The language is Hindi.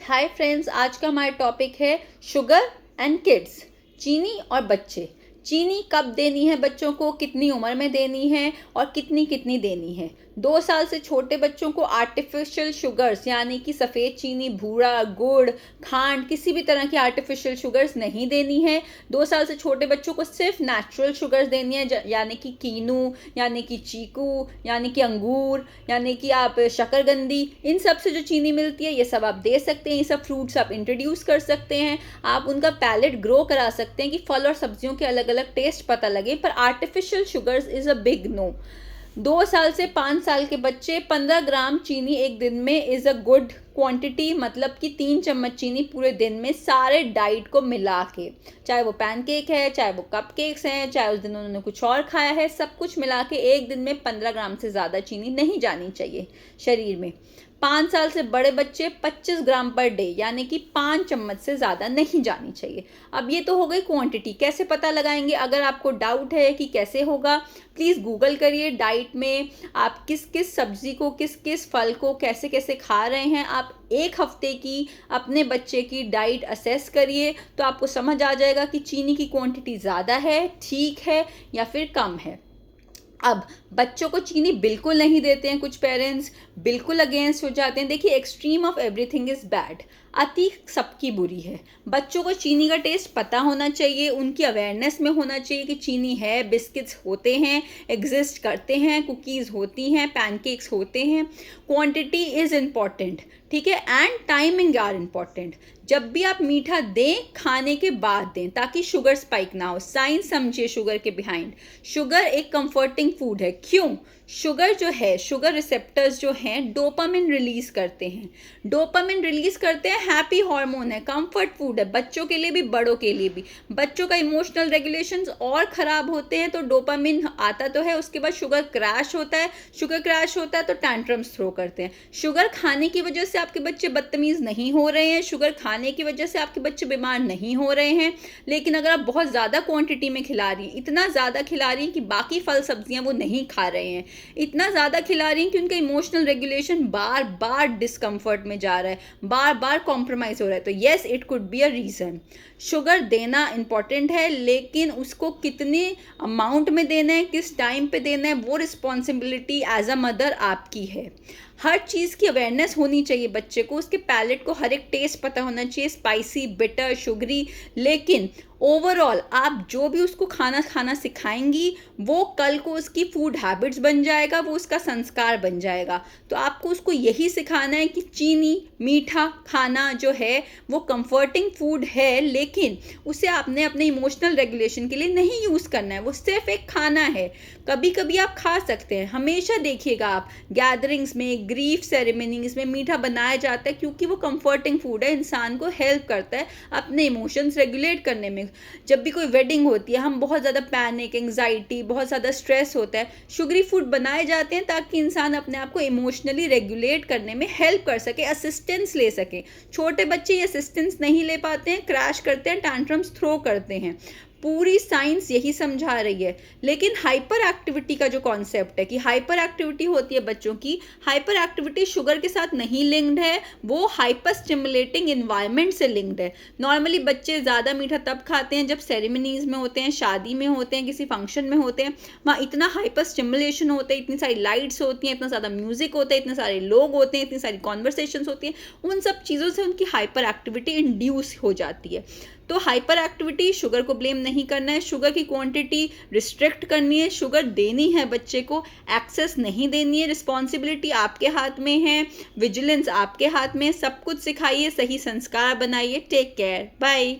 हाय फ्रेंड्स, आज का हमारा टॉपिक है शुगर एंड किड्स। चीनी और बच्चे। चीनी कब देनी है बच्चों को, कितनी उम्र में देनी है और कितनी कितनी देनी है। 2 साल से छोटे बच्चों को आर्टिफिशियल शुगर्स यानी कि सफ़ेद चीनी, भूरा, गुड़, खांड, किसी भी तरह की आर्टिफिशियल शुगर्स नहीं देनी है। 2 साल से छोटे बच्चों को सिर्फ नेचुरल शुगर्स देनी है, यानी कि कीनू, यानी कि चीकू, यानी कि अंगूर, यानी कि आप शकरकंदी, इन सब से जो चीनी मिलती है ये सब आप दे सकते हैं। ये सब फ्रूट्स आप इंट्रोड्यूस कर सकते हैं। आप उनका पैलेट ग्रो करा सकते हैं कि फल और सब्जियों के अलग अलग टेस्ट पता लगे। पर artificial sugars is a big no. 2 साल से 5 साल के बच्चे 15 ग्राम चीनी एक दिन में इज़ अ गुड क्वांटिटी, मतलब कि 3 चम्मच चीनी पूरे दिन में सारे डाइट को मिला के, चाहे वो पैनकेक है, चाहे वो कपकेक्स हैं, चाहे उस दिन उन्होंने कुछ और खाया है, सब कुछ मिला के एक दिन में 15 ग्राम से ज़्यादा चीनी नहीं जानी चाहिए शरीर में। 5 साल से बड़े बच्चे 25 ग्राम पर डे, यानी कि 5 चम्मच से ज़्यादा नहीं जानी चाहिए। अब ये तो हो गई क्वांटिटी। कैसे पता लगाएंगे? अगर आपको डाउट है कि कैसे होगा, प्लीज़ गूगल करिए। डाइट में आप किस किस सब्जी को, किस किस फल को कैसे कैसे खा रहे हैं, आप 1 हफ्ते की अपने बच्चे की डाइट असेस करिए, तो आपको समझ आ जाएगा कि चीनी की क्वांटिटी ज़्यादा है, ठीक है, या फिर कम है। अब बच्चों को चीनी बिल्कुल नहीं देते हैं कुछ पेरेंट्स, बिल्कुल अगेंस्ट हो जाते हैं। देखिए, extreme of everything is bad. अति सबकी बुरी है। बच्चों को चीनी का टेस्ट पता होना चाहिए, उनकी अवेयरनेस में होना चाहिए कि चीनी है, बिस्किट्स होते हैं, एग्जिस्ट करते हैं, कुकीज़ होती हैं, पैनकेक्स होते हैं। क्वांटिटी इज़ इम्पॉर्टेंट, ठीक है, एंड टाइमिंग आर इम्पॉर्टेंट। जब भी आप मीठा दें, खाने के बाद दें, ताकि शुगर स्पाइक ना हो। साइंस समझिए शुगर के बिहाइंड। शुगर एक कंफर्टिंग फूड है। क्यों? शुगर जो है, शुगर रिसेप्टर्स जो हैं डोपामिन रिलीज करते हैं। डोपामिन रिलीज करते हैं, हैप्पी हार्मोन है, कंफर्ट फूड है, बच्चों के लिए भी, बड़ों के लिए भी। बच्चों का इमोशनल रेगुलेशंस और ख़राब होते हैं तो डोपामिन आता तो है, उसके बाद शुगर क्रैश होता है। शुगर क्रैश होता है तो टैंट्रम्स थ्रो करते हैं। शुगर खाने की वजह से आपके बच्चे बदतमीज़ नहीं हो रहे हैं, शुगर खाने की वजह से आपके बच्चे बीमार नहीं हो रहे हैं। लेकिन अगर आप बहुत ज़्यादा क्वांटिटी में खिला रही हैं, इतना ज़्यादा खिला रही हैं कि बाकी फल सब्जियां वो नहीं खा रहे हैं, इतना ज़्यादा खिला रही हैं कि उनका इमोशनल रेगुलेशन बार बार डिस्कम्फर्ट में जा रहा है, बार बार कॉम्प्रोमाइज़ हो रहा है, तो yes, it could be a reason. Sugar देना इम्पॉर्टेंट है, लेकिन उसको कितने अमाउंट में देना है, किस टाइम पे देना है, वो रिस्पॉन्सिबिलिटी एज अ मदर आपकी है। हर चीज़ की अवेयरनेस होनी चाहिए बच्चे को, उसके पैलेट को हर एक टेस्ट पता होना चाहिए, स्पाइसी, बिटर, शुगरी। लेकिन ओवरऑल आप जो भी उसको खाना सिखाएंगी, वो कल को उसकी फूड हैबिट्स बन जाएगा, वो उसका संस्कार बन जाएगा। तो आपको उसको यही सिखाना है कि चीनी, मीठा खाना जो है वो कंफर्टिंग फूड है, लेकिन उसे आपने अपने इमोशनल रेगुलेशन के लिए नहीं यूज़ करना है। वो सिर्फ एक खाना है। कभी कभी आप खा सकते हैं। हमेशा देखिएगा आप गैदरिंग्स में, ग्रीफ सेरेमनीज में मीठा बनाया जाता है, क्योंकि वो कंफर्टिंग फूड है, इंसान को हेल्प करता है अपने इमोशंस रेगुलेट करने में। जब भी कोई वेडिंग होती है, हम बहुत ज़्यादा पैनिक, एंग्जाइटी, बहुत ज़्यादा स्ट्रेस होता है, शुगरी फूड बनाए जाते हैं ताकि इंसान अपने आप को इमोशनली रेगुलेट करने में हेल्प कर सके, असिस्टेंस ले सके। छोटे बच्चे ये असिस्टेंस नहीं ले पाते हैं, क्रैश करते हैं, टैंट्रम्स थ्रो करते हैं। पूरी साइंस यही समझा रही है। लेकिन हाइपर एक्टिविटी का जो कॉन्सेप्ट है कि हाइपर एक्टिविटी होती है बच्चों की, हाइपर एक्टिविटी शुगर के साथ नहीं लिंक्ड है, वो हाइपर स्टिमुलेटिंग इन्वायरमेंट से लिंक्ड है। नॉर्मली बच्चे ज़्यादा मीठा तब खाते हैं जब सेरेमनीज में होते हैं, शादी में होते हैं, किसी फंक्शन में होते हैं, वहाँ इतना हाइपर स्टिमुलेशन होता है, इतनी सारी लाइट्स होती हैं, इतना ज़्यादा म्यूजिक होता है, इतने सारे लोग होते हैं, इतनी सारी कॉन्वर्सेशंस होती हैं, उन सब चीज़ों से उनकी हाइपर एक्टिविटी इंड्यूस हो जाती है। तो हाइपर एक्टिविटी, शुगर को ब्लेम नहीं करना है, शुगर की क्वांटिटी रिस्ट्रिक्ट करनी है, शुगर देनी है बच्चे को, एक्सेस नहीं देनी है। रिस्पॉन्सिबिलिटी आपके हाथ में है, विजिलेंस आपके हाथ में है। सब कुछ सिखाइए, सही संस्कार बनाइए। Take care, bye.